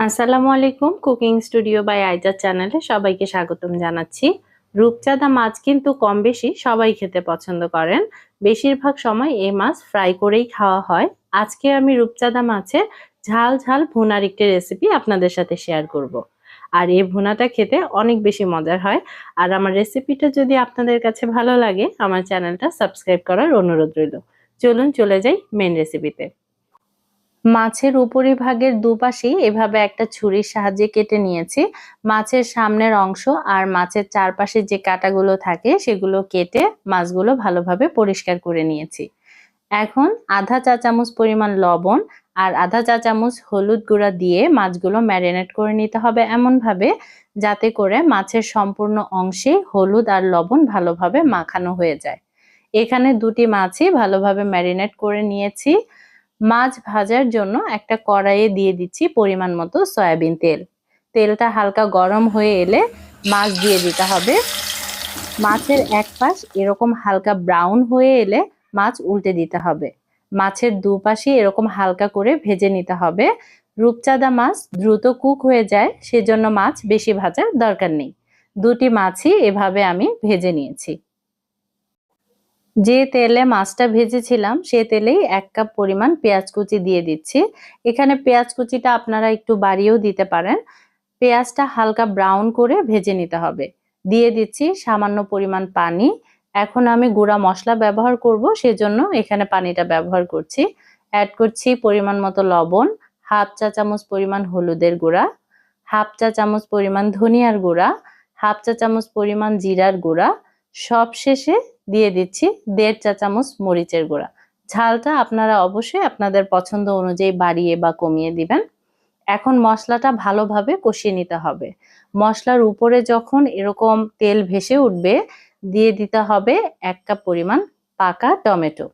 আসসালামু আলাইকুম। Cooking studio by আইজা চ্যানেলে সবাইকে স্বাগতম জানাচ্ছি। রূপচাঁদা মাছ কিন্তু কম বেশি সবাই খেতে পছন্দ করেন। বেশিরভাগ সময় এই মাছ ফ্রাই করেই খাওয়া হয়। আজকে আমি রূপচাঁদা মাছের ঝাল ঝাল ভুনার একটি রেসিপি আপনাদের সাথে শেয়ার করব। আর এই ভুনাটা খেতে অনেক বেশি মজার হয়। আর আমার রেসিপিটা যদি আপনাদের কাছে ভালো লাগে, আমার চ্যানেলটা সাবস্ক্রাইব করার অনুরোধ রইল। চলুন চলে যাই মেন রেসিপিতে। মাছের উপরিভাগের দুপাশেই এভাবে একটা ছুরির সাহায্যে কেটে নিয়েছি। মাছের সামনের অংশ আর মাছের চারপাশে যে কাঁটাগুলো থাকে সেগুলো কেটে মাছগুলো ভালোভাবে পরিষ্কার করে নিয়েছি। এখন আধা চা চামচ পরিমাণ লবণ আর আধা চা চামচ হলুদ গুঁড়া দিয়ে মাছগুলো ম্যারিনেট করে নিতে হবে এমনভাবে যাতে করে মাছের সম্পূর্ণ অংশে হলুদ আর লবণ ভালোভাবে মাখানো হয়ে যায়। এখানে দুটি মাছই ভালোভাবে ম্যারিনেট করে নিয়েছি। মাছ ভাজার জন্য একটা কড়াইয়ে দিয়ে দিচ্ছি পরিমাণ মতো সয়াবিন তেল। তেলটা হালকা গরম হয়ে এলে মাছ দিয়ে দিতে হবে। মাছের এক পাশ এরকম হালকা ব্রাউন হয়ে এলে মাছ উল্টে দিতে হবে। মাছের দুপাশে এরকম হালকা করে ভেজে নিতে হবে। রূপচাঁদা মাছ দ্রুত কুক হয়ে যায়, সেজন্য মাছ বেশি ভাজার দরকার নেই। দুটি মাছই এভাবে আমি ভেজে নিয়েছি। যে তেলে মাছটা ভেজেছিলাম সে তেলেই 1 কাপ পরিমাণ পেঁয়াজ কুচি দিয়ে দিচ্ছি। এখানে পেঁয়াজ কুচিটা আপনারা একটু বাড়িয়েও দিতে পারেন। পেঁয়াজটা হালকা ব্রাউন করে ভেজে নিতে হবে। দিয়ে দিচ্ছি সামান্য পরিমাণ পানি। এখন আমি গুঁড়া মশলা ব্যবহার করব, সেজন্য এখানে পানিটা ব্যবহার করছি। অ্যাড করছি পরিমাণ মতো লবণ, হাফ চা চামচ পরিমাণ হলুদের গুঁড়া, হাফ চা চামচ পরিমাণ ধনিয়ার গুঁড়া, হাফ চা চামচ পরিমাণ জিরার গুঁড়া, সবশেষে দিয়ে দিচ্ছি 1.5 চা চামচ মরিচের গুঁড়া। ঝালটা আপনারা অবশ্যই আপনাদের পছন্দ অনুযায়ী বাড়িয়ে বা কমিয়ে দিবেন। এখন মশলাটা ভালোভাবে কষিয়ে নিতে হবে। মশলার উপরে যখন এরকম তেল ভেসে উঠবে দিয়ে দিতে হবে 1 কাপ পরিমাণ পাকা টমেটো।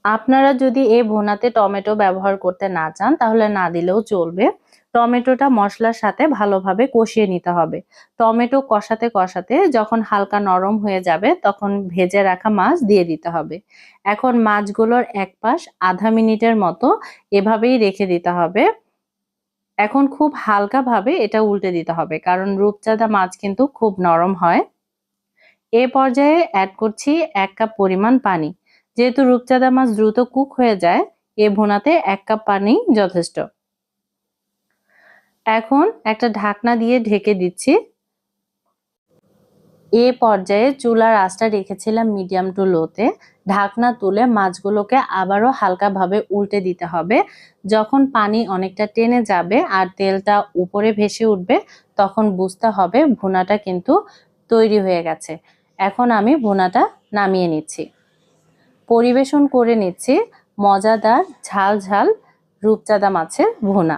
আপনারা যদি এই ভুনাতে টমেটো ব্যবহার করতে না চান তাহলে না দিলেও চলবে। টমেটোটা মশলার সাথে ভালোভাবে কষিয়ে নিতে হবে। টমেটো কষাতে কষাতে যখন হালকা নরম হয়ে যাবে তখন ভেজে রাখা মাছ দিয়ে দিতে হবে। এখন মাছগুলোর এক পাশ আধা মিনিটের মতো এভাবেই রেখে দিতে হবে। এখন খুব হালকাভাবে এটা উল্টে দিতে হবে, কারণ রূপচাঁদা মাছ কিন্তু খুব নরম হয়। এ পর্যায়ে অ্যাড করছি 1 কাপ পরিমাণ পানি। যেহেতু রূপচাঁদা মাছ দ্রুত কুক হয়ে যায়, এ ভুনাতে 1 কাপ পানি যথেষ্ট। এখন একটা ঢাকনা দিয়ে ঢেকে দিচ্ছি। এ পর্যায়ে চুলার আঁচটা রেখেছিলাম মিডিয়াম টু লোতে। ঢাকনা তুলে মাছগুলোকে আবারও হালকাভাবে উল্টে দিতে হবে। যখন পানি অনেকটা টেনে যাবে আর তেলটা উপরে ভেসে উঠবে তখন বুঝতে হবে ভুনাটা কিন্তু তৈরি হয়ে গেছে। এখন আমি ভুনাটা নামিয়ে নিচ্ছি। পরিবেশন করে নিচ্ছি মজাদার ঝাল ঝাল রূপচাঁদা মাছের ভুনা।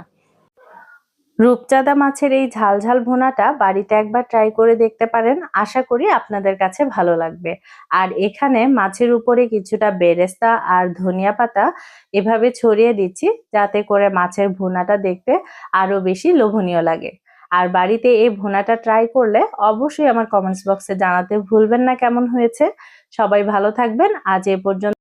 রূপচাঁদা মাছের এই ঝাল ঝাল ভুনাটা বাড়িতে একবার ট্রাই করে দেখতে পারেন। আশা করি আপনাদের কাছে ভালো লাগবে। আর এখানে মাছের উপরে কিছুটা বেরেস্তা আর ধনিয়া পাতা এভাবে ছড়িয়ে দিচ্ছি যাতে করে মাছের ভুনাটা দেখতে আরো বেশি লোভনীয় লাগে। আর বাড়িতে এই ভুনাটা ট্রাই করলে অবশ্যই আমার কমেন্টস বক্সে জানাতে ভুলবেন না কেমন হয়েছে। সবাই ভালো থাকবেন। আজ এ পর্যন্ত।